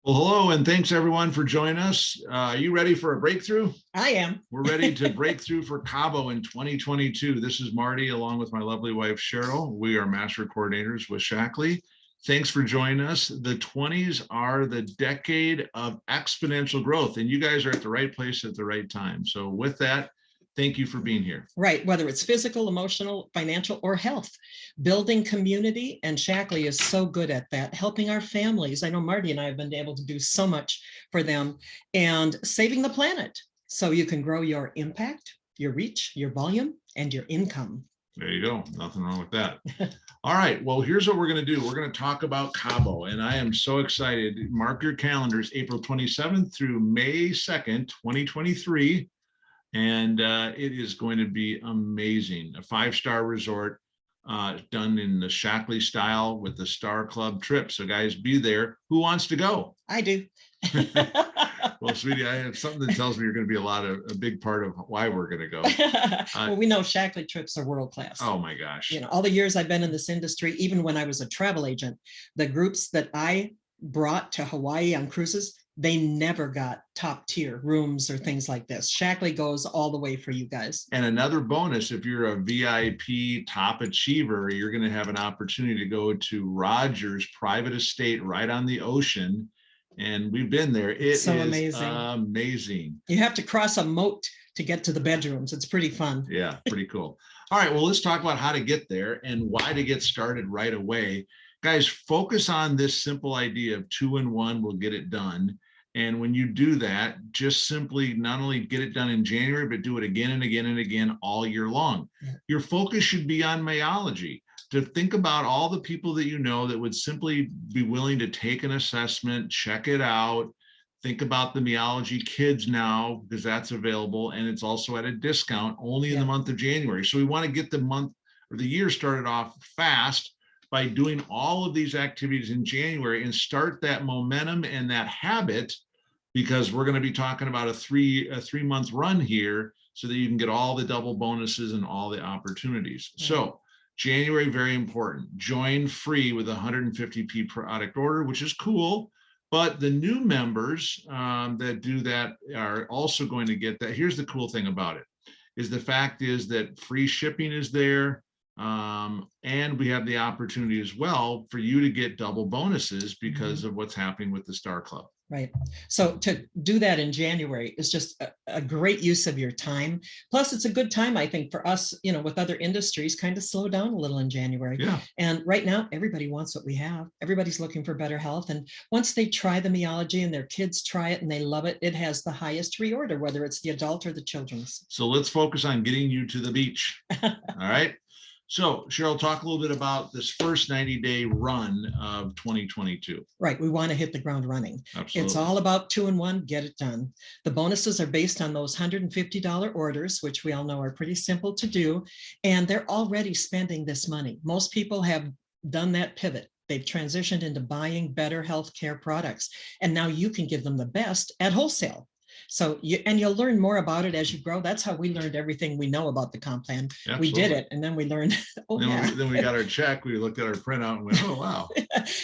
Well, hello, and thanks everyone for joining us. Are you ready for a breakthrough? I am. We're ready to break through for Cabo in 2022. This is Marty, along with my lovely wife, Cheryl. We are master coordinators with Shackley. Thanks for joining us. The 20s are the decade of exponential growth, and you guys are at the right place at the right time. So with that, thank you for being here. Right, whether it's physical, emotional, financial, or health. Building community, and Shackley is so good at that, helping our families. I know Marty and I have been able to do so much for them, and saving the planet so you can grow your impact, your reach, your volume, and your income. There you go. Nothing wrong with that. All right. Well, here's what we're going to do. We're going to talk about Cabo, and I am so excited. Mark your calendars, April 27th through May 2nd, 2023. And it is going to be amazing. A 5-star resort done in the Shackley style with the Star Club trip. So guys, be there. Who wants to go? I do. Well, sweetie, I have something that tells me you're going to be a big part of why we're going to go. Well, we know Shackley trips are world class. Oh my gosh. You know, all the years I've been in this industry, even when I was a travel agent, the groups that I brought to Hawaii on cruises, they never got top tier rooms or things like this. Shackley goes all the way for you guys. And another bonus, if you're a VIP top achiever, you're going to have an opportunity to go to Rogers private estate right on the ocean. And we've been there. It's so amazing. You have to cross a moat to get to the bedrooms. It's pretty fun. Yeah, pretty cool. All right, well, let's talk about how to get there and why to get started right away. Guys, focus on this simple idea of 2-in-1 will get it done. And when you do that, just simply not only get it done in January, but do it again and again and again all year long. Yeah. Your focus should be on myology, to think about all the people that you know that would simply be willing to take an assessment, check it out, think about the myology kids now, because that's available. And it's also at a discount only in the month of January. So we want to get the month or the year started off fast by doing all of these activities in January and start that momentum and that habit, because we're going to be talking about a three-month run here so that you can get all the double bonuses and all the opportunities. Mm-hmm. So January, very important. Join free with 150p product order, which is cool. But the new members that do that are also going to get that. Here's the cool thing about it, is the fact is that free shipping is there. And we have the opportunity as well for you to get double bonuses because of what's happening with the Star Club. Right. So to do that in January is just a great use of your time. Plus, it's a good time, I think, for us, you know, with other industries, kind of slow down a little in January. Yeah. And right now, everybody wants what we have. Everybody's looking for better health. And once they try the myology and their kids try it and they love it, it has the highest reorder, whether it's the adult or the children's. So let's focus on getting you to the beach. All right. So Cheryl, talk a little bit about this first 90-day run of 2022. Right. We want to hit the ground running. Absolutely. It's all about 2-in-1, get it done. The bonuses are based on those $150 orders, which we all know are pretty simple to do. And they're already spending this money. Most people have done that pivot. They've transitioned into buying better healthcare products. And now you can give them the best at wholesale. So you'll learn more about it as you grow. That's how we learned everything we know about the comp plan. Absolutely. We did it, and then we learned. Then we got our check. We looked at our printout and went, "Oh wow!"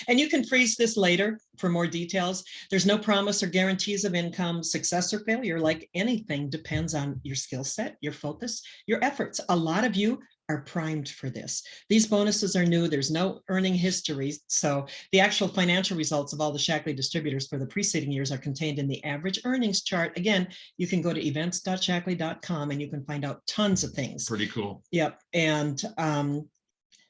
And you can freeze this later for more details. There's no promise or guarantees of income. Success or failure, like anything, depends on your skill set, your focus, your efforts. A lot of you are primed for this. These bonuses are new. There's no earning history. So the actual financial results of all the Shackley distributors for the preceding years are contained in the average earnings chart. Again, you can go to events.shackley.com and you can find out tons of things. Pretty cool. Yep. And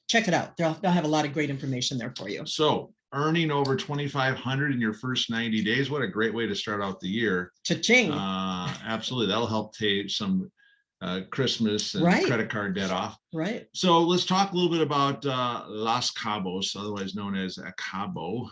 check it out. They'll have a lot of great information there for you. So earning over $2,500 in your first 90 days. What a great way to start out the year. Cha-ching. Absolutely. That'll help take some Christmas and credit card debt off. Right. So let's talk a little bit about Los Cabos, otherwise known as Cabo.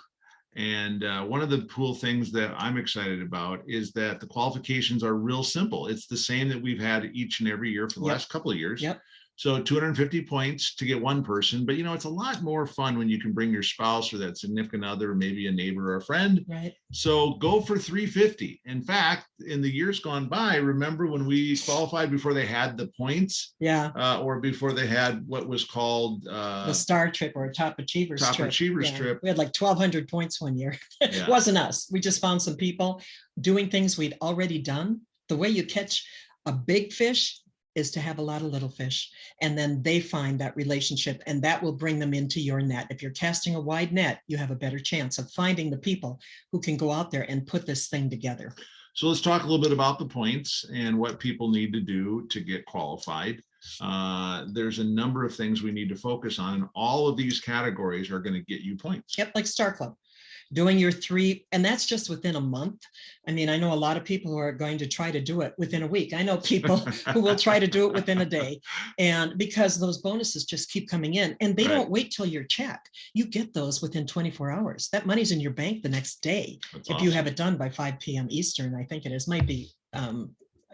And one of the cool things that I'm excited about is that the qualifications are real simple. It's the same that we've had each and every year for the last couple of years. Yep. So 250 points to get one person, but it's a lot more fun when you can bring your spouse or that significant other, maybe a neighbor or a friend. Right. So go for 350. In fact, in the years gone by, remember when we qualified before they had the points? Yeah. Or before they had what was called the star trip or top achievers trip. We had like 1,200 points one year. Yeah. It wasn't us. We just found some people doing things we'd already done. The way you catch a big fish is to have a lot of little fish, and then they find that relationship, and that will bring them into your net. If you're casting a wide net, you have a better chance of finding the people who can go out there and put this thing together. So let's talk a little bit about the points and what people need to do to get qualified. There's a number of things we need to focus on, and all of these categories are going to get you points. Yep, like Star Club. Doing your 3, and that's just within a month. I mean, I know a lot of people who are going to try to do it within a week. I know people who will try to do it within a day. And because those bonuses just keep coming in, and they don't wait till your check. You get those within 24 hours. That money's in your bank the next day. That's if awesome. You have it done by 5 p.m. Eastern, I think it is, might be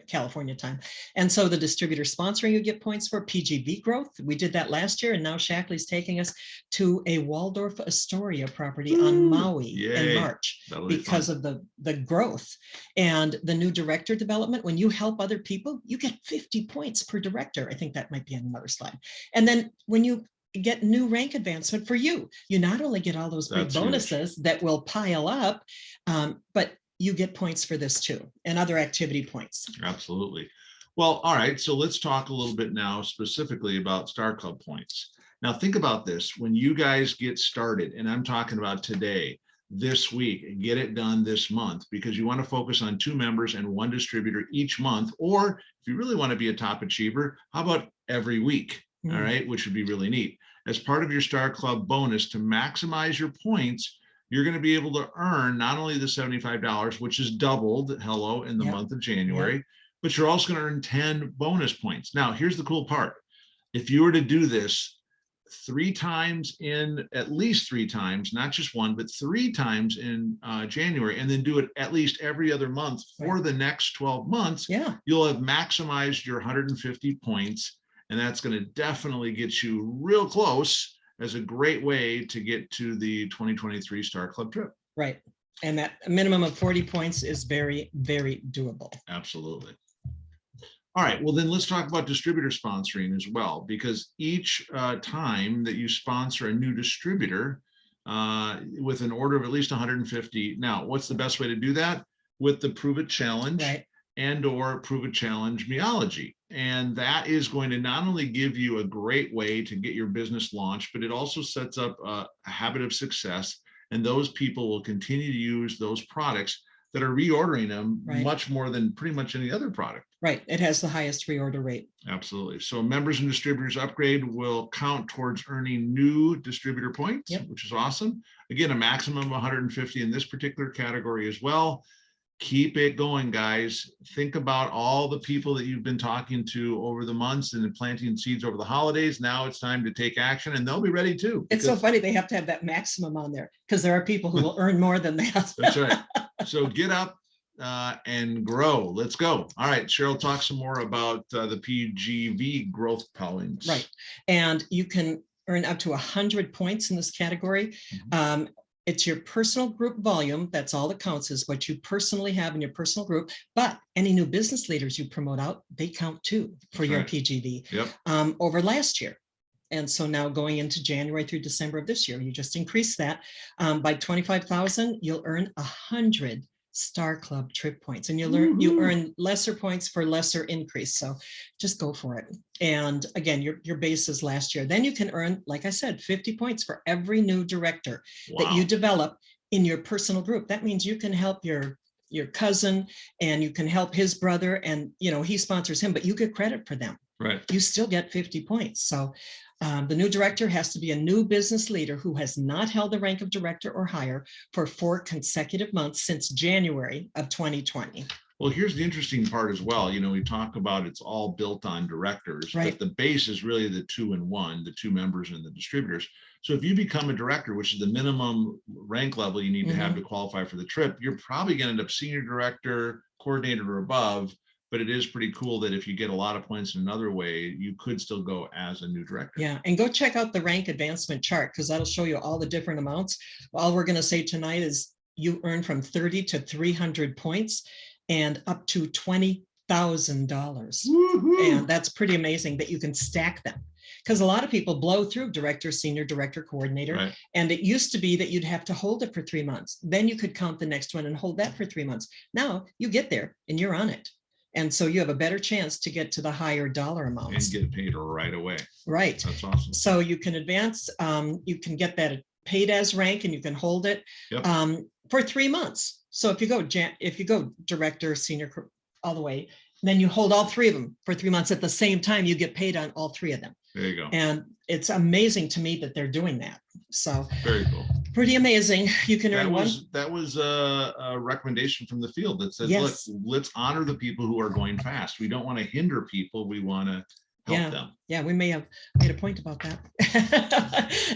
California time. And so the distributor sponsoring, you get points for PGV growth. We did that last year, and now Shackley's taking us to a Waldorf Astoria property on Maui in March because of the growth. And the new director development, when you help other people, you get 50 points per director. I think that might be another slide. And then when you get new rank advancement for you not only get all those big bonuses that will pile up, but you get points for this too, and other activity points. Absolutely. Well, all right. So let's talk a little bit now specifically about Star Club points. Now think about this. When you guys get started, and I'm talking about today, this week, get it done this month, because you want to focus on 2 members and 1 distributor each month. Or if you really want to be a top achiever, how about every week? All right, which would be really neat. As part of your Star Club bonus, to maximize your points, you're going to be able to earn not only the $75, which is doubled, in the month of January, but you're also going to earn 10 bonus points. Now, here's the cool part. If you were to do this 3 times at least 3 times, not just 1, but 3 times in January, and then do it at least every other month for the next 12 months, you'll have maximized your 150 points. And that's going to definitely get you real close as a great way to get to the 2023 Star Club trip. Right. And that minimum of 40 points is very, very doable. Absolutely. All right. Well, then let's talk about distributor sponsoring as well, because each time that you sponsor a new distributor with an order of at least 150. Now, what's the best way to do that? With the Prove It Challenge and or Prove It Challenge Meology. And that is going to not only give you a great way to get your business launched, but it also sets up a habit of success. And those people will continue to use those products that are reordering them much more than pretty much any other product. Right. It has the highest reorder rate. Absolutely. So members and distributors upgrade will count towards earning new distributor points, which is awesome. Again, a maximum of 150 in this particular category as well. Keep it going, guys. Think about all the people that you've been talking to over the months and planting seeds over the holidays. Now it's time to take action, and they'll be ready too. It's so funny. They have to have that maximum on there because there are people who will earn more than that. That's right. So get up and grow. Let's go. All right, Cheryl, talk some more about the PGV growth points. Right. And you can earn up to 100 points in this category. It's your personal group volume. That's all that counts, is what you personally have in your personal group. But any new business leaders you promote out, they count too for your PGV over last year. And so now going into January through December of this year, you just increase that by 25,000, you'll earn 100 Star Club trip points, and you earn lesser points for lesser increase. So just go for it. And again, your base is last year. Then you can earn, like I said, 50 points for every new director that you develop in your personal group. That means you can help your cousin, and you can help his brother, and he sponsors him, but you get credit for them. Right. You still get 50 points. So the new director has to be a new business leader who has not held the rank of director or higher for 4 consecutive months since January of 2020. Well, here's the interesting part as well. We talk about it's all built on directors, but the base is really the 2 and 1, the 2 members and the distributors. So if you become a director, which is the minimum rank level you need to have to qualify for the trip, you're probably going to end up senior director, coordinator, or above but it is pretty cool that if you get a lot of points in another way, you could still go as a new director. Yeah, and go check out the rank advancement chart because that'll show you all the different amounts. All we're going to say tonight is you earn from 30 to 300 points and up to $20,000. And that's pretty amazing that you can stack them, because a lot of people blow through director, senior director, coordinator. Right. And it used to be that you'd have to hold it for 3 months. Then you could count the next one and hold that for 3 months. Now you get there and you're on it. And so you have a better chance to get to the higher dollar amounts. And get paid right away. Right. That's awesome. So you can advance, you can get that paid as rank and you can hold it for 3 months. So if you go director, senior, all the way, then you hold all 3 of them for 3 months at the same time, you get paid on all 3 of them. There you go. And it's amazing to me that they're doing that. So very cool. Pretty amazing. You can earn that was a recommendation from the field that says, yes. Look, let's honor the people who are going fast. We don't want to hinder people. We want to help them. Yeah, we may have made a point about that.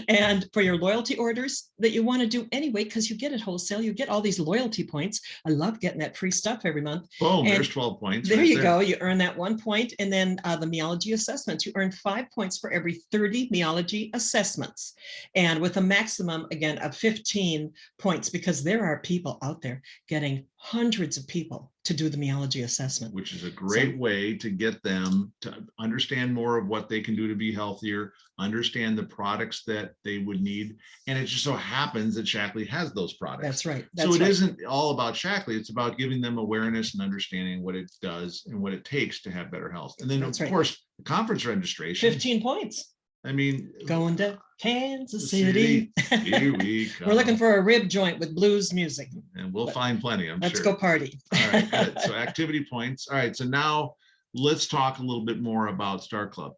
And for your loyalty orders that you want to do anyway, because you get it wholesale, you get all these loyalty points. I love getting that free stuff every month. Boom, there's 12 points. There you go. You earn that 1 point. And then the meology assessments, you earn 5 points for every 30 meology assessments. And with a maximum, again, of 15 points, because there are people out there getting hundreds of people to do the meology assessment. Which is a great way to get them to understand more of what they can do to be healthier, understand the products that they would need. And it just so happens that Shaklee has those products. That's right. So it isn't all about Shaklee. It's about giving them awareness and understanding what it does and what it takes to have better health. And then, of course, the conference registration. 15 points. I mean, going to Kansas City. Here we come. We're looking for a rib joint with blues music. And we'll find plenty, I'm sure. Let's go party. All right, good. So activity points. All right, so now let's talk a little bit more about Star Club.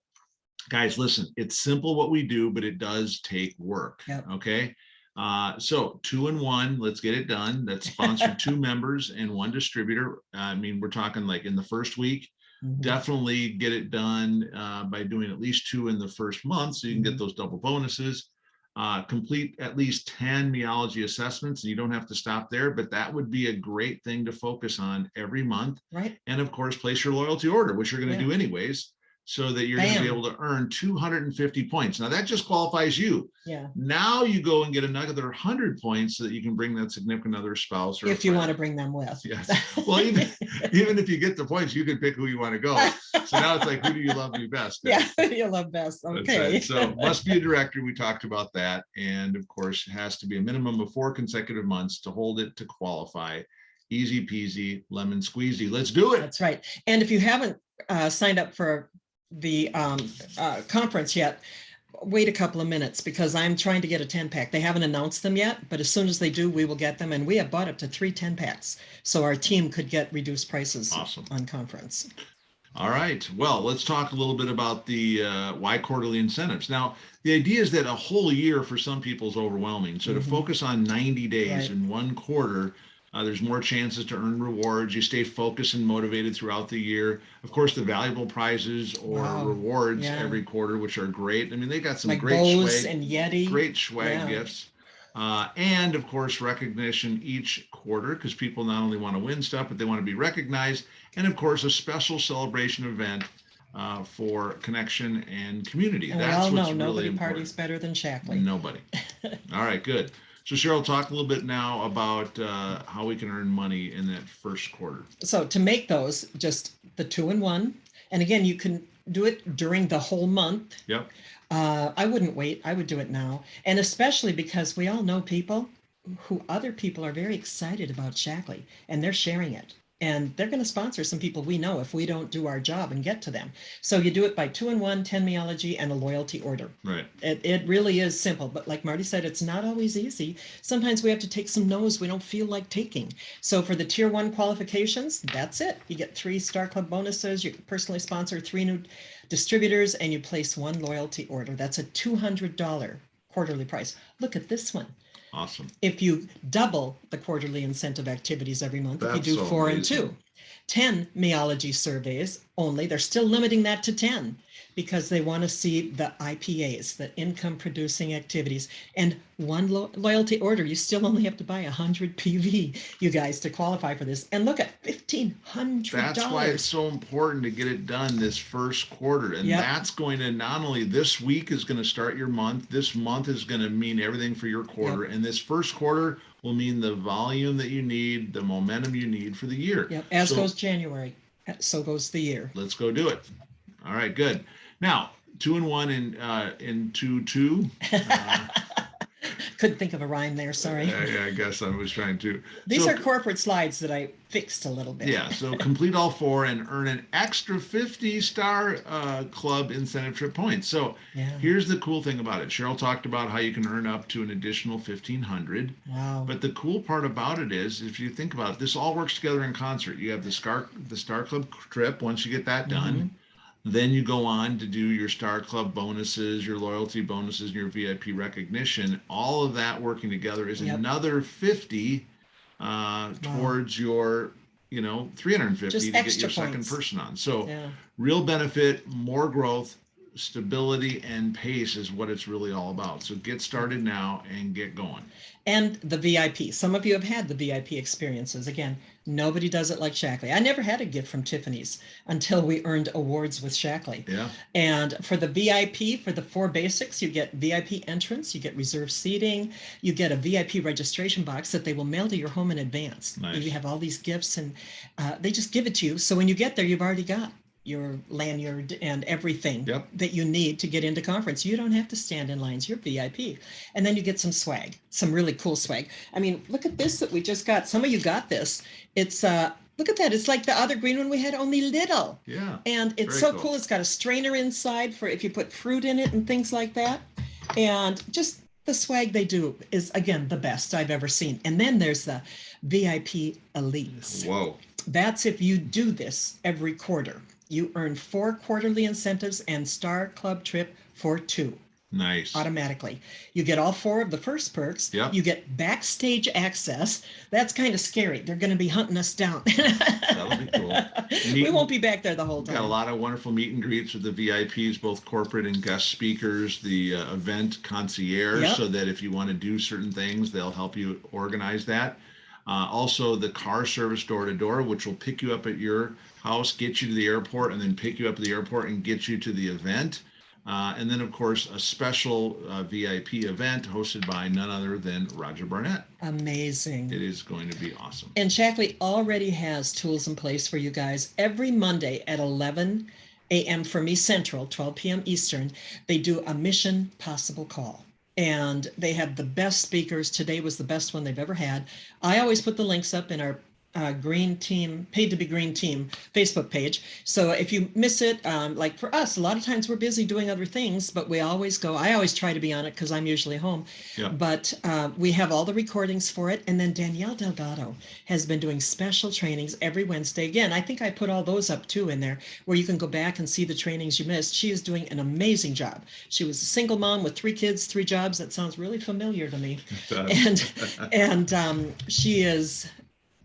Guys, listen, it's simple what we do, but it does take work, okay? So 2 and 1, let's get it done. That's sponsored 2 members and 1 distributor. I mean, we're talking like in the first week. Definitely get it done by doing at least 2 in the first month so you can get those double bonuses. Complete at least 10 meology assessments, and you don't have to stop there, but that would be a great thing to focus on every month. Right. And of course, place your loyalty order, which you're going to do anyways, so that you're going to be able to earn 250 points. Now that just qualifies you. Yeah. Now you go and get another 100 points so that you can bring that significant other, spouse, or if you want to bring them with. Yes. Well, even if you get the points, you can pick who you want to go. So now it's like, who do you love me best? Yeah, you love best. Okay. Right. So must be a director. We talked about that. And of course, it has to be a minimum of 4 consecutive months to hold it to qualify. Easy peasy, lemon squeezy. Let's do it. That's right. And if you haven't signed up for the conference yet, wait a couple of minutes, because I'm trying to get a 10-pack. They haven't announced them yet, but as soon as they do, we will get them. And we have bought up to 3 10-packs. So our team could get reduced prices on conference. All right. Well, let's talk a little bit about the why quarterly incentives. Now, the idea is that a whole year for some people is overwhelming. So to focus on 90 days in 1 quarter, there's more chances to earn rewards. You stay focused and motivated throughout the year. Of course, the valuable prizes or rewards every quarter, which are great. I mean, they got some like great Bose swag, and Yeti. Great swag gifts. And of course, recognition each quarter, because people not only want to win stuff, but they want to be recognized. And of course, a special celebration event for connection and community. And that's we all what's know really nobody important. parties better than Shaklee. Nobody. All right, good. So Cheryl, talk a little bit now about how we can earn money in that first quarter. So to make those, just the 2 and 1. And again, you can do it during the whole month. Yep. I wouldn't wait. I would do it now. And especially because we all know people who other people are very excited about Shaklee and they're sharing it. And they're going to sponsor some people we know if we don't do our job and get to them. So you do it by 2 and 1, 10 meology, and a loyalty order. Right. It really is simple. But like Marty said, it's not always easy. Sometimes we have to take some no's we don't feel like taking. So for the tier 1 qualifications, that's it. You get 3 Star Club bonuses. You can personally sponsor 3 new distributors, and you place 1 loyalty order. That's a $200 quarterly price. Look at this one. Awesome. If you double the quarterly incentive activities every month, if you do 4 and 2. 10 meology surveys only. They're still limiting that to 10 because they want to see the IPAs, the income producing activities, and one loyalty order. You still only have to buy 100 PV, you guys, to qualify for this. And look at $1,500. That's why it's so important to get it done this first quarter. And Yep. that's going to not only this week is going to start your month, this month is going to mean everything for your quarter. Yep. And this first quarter will mean the volume that you need, the momentum you need for the year. Yep. As goes January, so goes the year. Let's go do it. All right, good. Now, 2-in-1 in 2-2. Couldn't think of a rhyme there, sorry. Yeah, I guess I was trying to. These are corporate slides that I fixed a little bit. Yeah, so complete all 4 and earn an extra 50-star club incentive trip points. So here's the cool thing about it. Cheryl talked about how you can earn up to an additional 1,500. Wow. But the cool part about it is, if you think about it, this all works together in concert. You have the Star Club trip. Once you get that done, then you go on to do your Star Club bonuses, your loyalty bonuses, and your VIP recognition. All of that working together is another 50 towards your, 350 Just to get extra your second points. person on. So real benefit, more growth, stability, and pace is what it's really all about. So get started now and get going. And the VIP. Some of you have had the VIP experiences. Again, nobody does it like Shackley. I never had a gift from Tiffany's until we earned awards with Shackley. Yeah. And for the VIP, for the 4 basics, you get VIP entrance, you get reserved seating, you get a VIP registration box that they will mail to your home in advance. Nice. You have all these gifts and they just give it to you. So when you get there, you've already got your lanyard and everything that you need to get into conference. You don't have to stand in lines, you're VIP. And then you get some swag, some really cool swag. I mean, look at this that we just got. Some of you got this. It's, look at that. It's like the other green one we had, only little. Yeah. And it's so cool. It's got a strainer inside for if you put fruit in it and things like that. And just the swag they do is, again, the best I've ever seen. And then there's the VIP Elites. Whoa. That's if you do this every quarter. You earn 4 quarterly incentives and Star Club trip for 2. Nice. Automatically. You get all 4 of the first perks. Yep. You get backstage access. That's kind of scary. They're going to be hunting us down. That'll be cool. We won't be back there the whole time. Got a lot of wonderful meet and greets with the VIPs, both corporate and guest speakers, the event concierge, so that if you want to do certain things, they'll help you organize that. Also, the car service door to door, which will pick you up at your house, get you to the airport, and then pick you up at the airport and get you to the event. And then, of course, a special VIP event hosted by none other than Roger Barnett. Amazing. It is going to be awesome. And Shackley already has tools in place for you guys. Every Monday at 11 a.m. for me Central, 12 p.m. Eastern, they do a Mission Possible call. And they have the best speakers. Today was the best one they've ever had. I always put the links up in our Green Team, Paid to be Green Team Facebook page. So if you miss it, like for us, a lot of times we're busy doing other things, but we always go, I always try to be on it because I'm usually home. Yeah. But we have all the recordings for it. And then Danielle Delgado has been doing special trainings every Wednesday. Again, I think I put all those up too in there where you can go back and see the trainings you missed. She is doing an amazing job. She was a single mom with 3 kids, 3 jobs. That sounds really familiar to me. And she is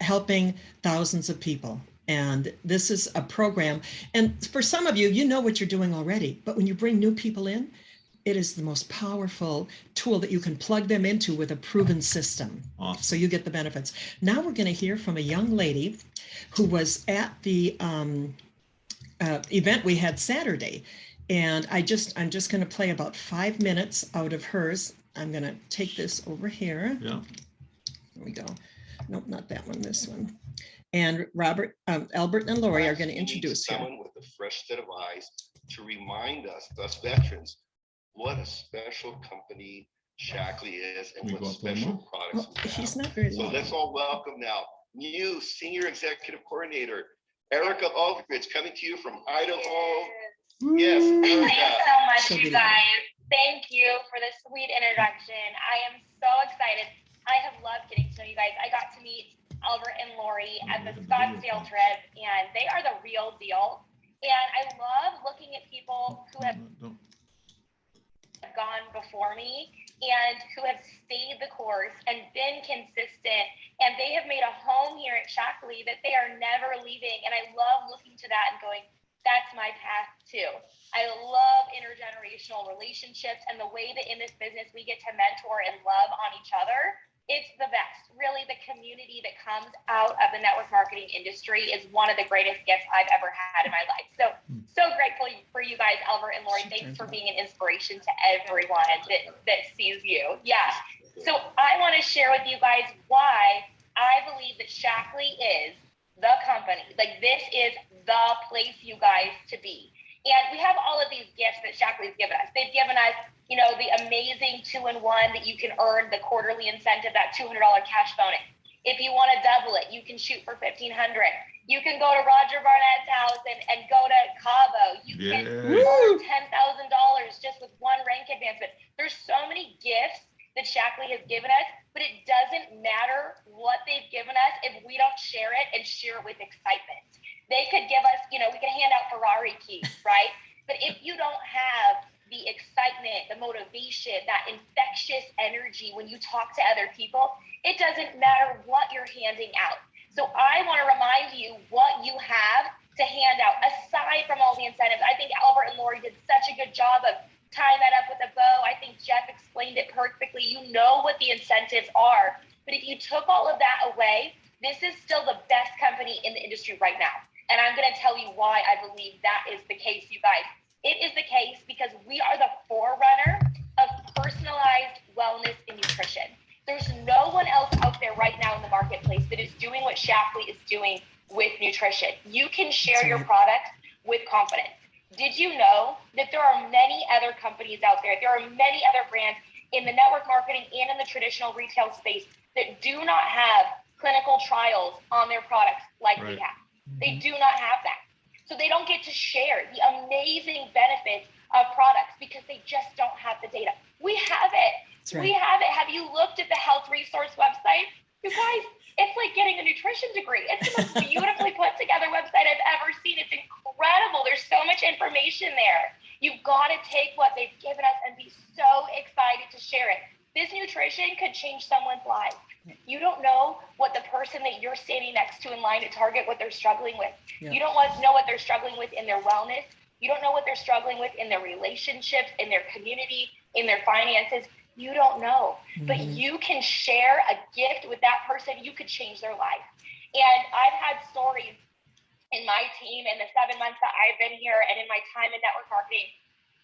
helping thousands of people. And this is a program. And for some of you, you know what you're doing already. But when you bring new people in, it is the most powerful tool that you can plug them into with a proven system. Awesome. So you get the benefits. Now we're going to hear from a young lady who was at the event we had Saturday. And I'm just going to play about 5 minutes out of hers. I'm going to take this over here. Yeah. Here we go. Nope, not that one, this one. And Robert, Albert and Lori are going to introduce her. Someone with a fresh set of eyes to remind us veterans, what a special company Shackley is and what special products we have. He's not very So long. let's all welcome now new Senior Executive Coordinator, Erica Aldridge, coming to you from Idaho. Yes, Thank you Erica. so much, So you guys. Thank you for the sweet introduction. I am so excited. I have loved getting to know you guys. I got to meet Albert and Lori at the Scottsdale trip, and they are the real deal. And I love looking at people who have gone before me and who have stayed the course and been consistent, and they have made a home here at Shackley that they are never leaving. And I love looking to that and going, that's my path too. I love intergenerational relationships, and the way that in this business we get to mentor and love on each other. It's the best. Really, the community that comes out of the network marketing industry is one of the greatest gifts I've ever had in my life. So grateful for you guys, Albert and Lori. Thanks for being an inspiration to everyone that sees you. Yeah. So I want to share with you guys why I believe that Shackley is the company. Like, this is the place, you guys, to be. And we have all of these gifts that Shackley's given us. They've given us, you know, the amazing 2-in-1 that you can earn the quarterly incentive, that $200 cash bonus. If you want to double it, you can shoot for $1,500. You can go to Roger Barnett's house and go to Cabo. You can earn $10,000 just with one rank advancement. There's so many gifts that Shackley has given us, but it doesn't matter what they've given us if we don't share it and share it with excitement. They could give us, you know, we could hand out Ferrari keys, right? But if you don't have the excitement, the motivation, that infectious energy when you talk to other people, it doesn't matter what you're handing out. So I want to remind you what you have to hand out, aside from all the incentives. I think Albert and Lori did such a good job of tying that up with a bow. I think Jeff explained it perfectly. You know what the incentives are. But if you took all of that away, this is still the best company in the industry right now. And I'm going to tell you why I believe that is the case, you guys. It is the case because we are the forerunner of personalized wellness and nutrition. There's no one else out there right now in the marketplace that is doing what Shackley is doing with nutrition. You can share your product with confidence. Did you know that there are many other companies out there? There are many other brands in the network marketing and in the traditional retail space that do not have clinical trials on their products like we have. They do not have that. So they don't get to share the amazing benefits of products because they just don't have the data. We have it. Right. We have it. Have you looked at the health resource website? You guys, it's like getting a nutrition degree. It's the most beautifully put together website I've ever seen. It's incredible. There's so much information there. You've got to take what they've given us and be so excited to share it. This nutrition could change someone's life. You don't know what the person that you're standing next to in line at Target, what they're struggling with. You don't know what they're struggling with in their wellness. You don't know what they're struggling with in their relationships, in their community, in their finances. You don't know, but you can share a gift with that person. You could change their life. And I've had stories in my team in the 7 months that I've been here and in my time in network marketing,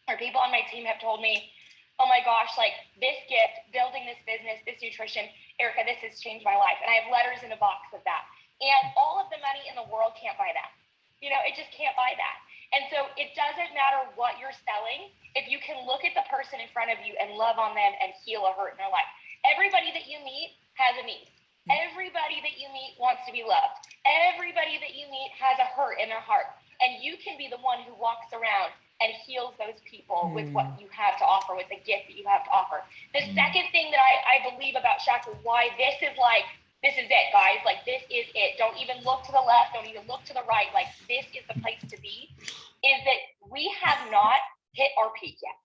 where people on my team have told me, oh my gosh, like this gift, building this business, this nutrition, Erica, this has changed my life. And I have letters in a box of that. And all of the money in the world can't buy that. You know, it just can't buy that. And so it doesn't matter what you're selling, if you can look at the person in front of you and love on them and heal a hurt in their life. Everybody that you meet has a need. Everybody that you meet wants to be loved. Everybody that you meet has a hurt in their heart. And you can be the one who walks around and heals those people with what you have to offer, with the gift that you have to offer. The second thing that I believe about Shackley, why this is it, guys. Like, this is it. Don't even look to the left. Don't even look to the right. Like, this is the place to be, is that we have not hit our peak yet.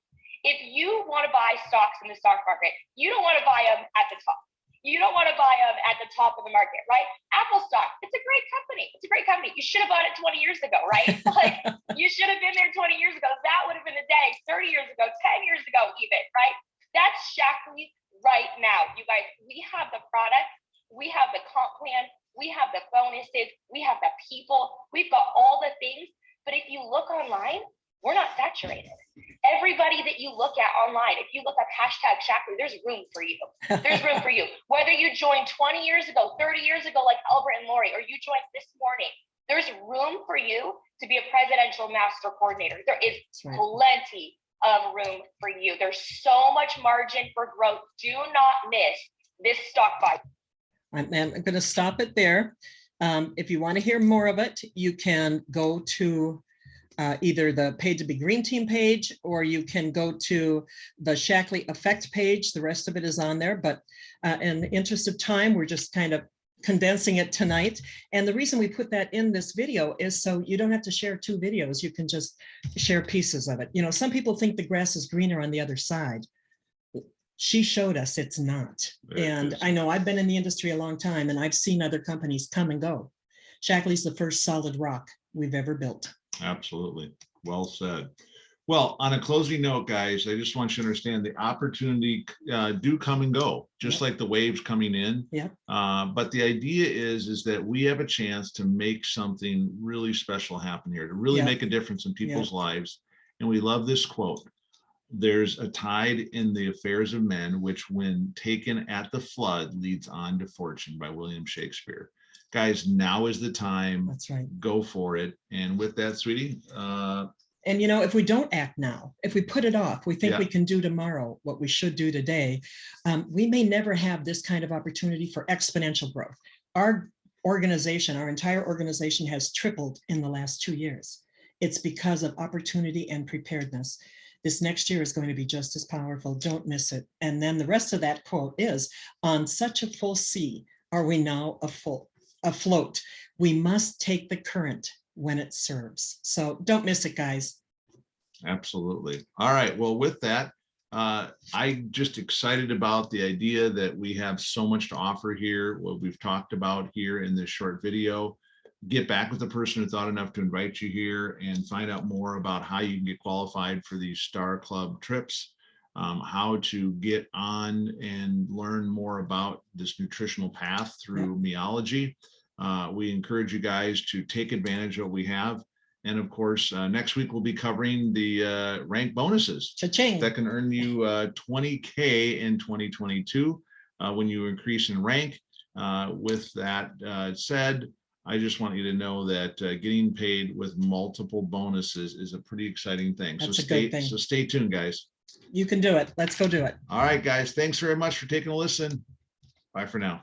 If you want to buy stocks in the stock market, you don't want to buy them at the top. You don't want to buy them at the top of the market, right? Apple stock, it's a great company. It's a great company. You should have bought it 20 years ago, right? Like, you should have been there 20 years ago. That would have been the day, 30 years ago, 10 years ago even, right? That's Shackley right now. You guys, we have the product. We have the comp plan. We have the bonuses. We have the people. We've got all the things. But if you look online, we're not saturated. Everybody that you look at online, if you look up hashtag Shackley, there's room for you. There's room for you. Whether you joined 20 years ago, 30 years ago, like Albert and Lori, or you joined this morning, there's room for you to be a presidential master coordinator. There is plenty of room for you. There's so much margin for growth. Do not miss this stock buy. And I'm going to stop it there. If you want to hear more of it, you can go to either the Paid to Be Green Team page, or you can go to the Shackley Effect page. The rest of it is on there, but in the interest of time, we're just kind of condensing it tonight. And the reason we put that in this video is so you don't have to share 2 videos. You can just share pieces of it. You know, some people think the grass is greener on the other side. She showed us it's not. And I know I've been in the industry a long time and I've seen other companies come and go. Shackley's the first solid rock we've ever built. Absolutely. Well said. Well, on a closing note, guys, I just want you to understand the opportunity do come and go, just like the waves coming in. Yeah. But the idea is that we have a chance to make something really special happen here, to really make a difference in people's lives. And we love this quote. There's a tide in the affairs of men, which when taken at the flood leads on to fortune, by William Shakespeare. Guys, now is the time. That's right. Go for it. And with that, sweetie, and you know, if we don't act now, if we put it off, we think we can do tomorrow what we should do today, we may never have this kind of opportunity for exponential growth. Our organization, our entire organization has tripled in the last 2 years. It's because of opportunity and preparedness. This next year is going to be just as powerful. Don't miss it. And then the rest of that quote is, on such a full sea are we now afloat. We must take the current when it serves. So don't miss it, guys. Absolutely. All right. Well, with that, I'm just excited about the idea that we have so much to offer here, what we've talked about here in this short video. Get back with the person who thought enough to invite you here and find out more about how you can get qualified for these Star Club trips, how to get on and learn more about this nutritional path through meology. We encourage you guys to take advantage of what we have. And of course, next week we'll be covering the rank bonuses Cha-ching. that can earn you $20K in 2022 when you increase in rank. With that said, I just want you to know that getting paid with multiple bonuses is a pretty exciting thing. That's a good thing. So stay tuned, guys. You can do it. Let's go do it. All right, guys. Thanks very much for taking a listen. Bye for now.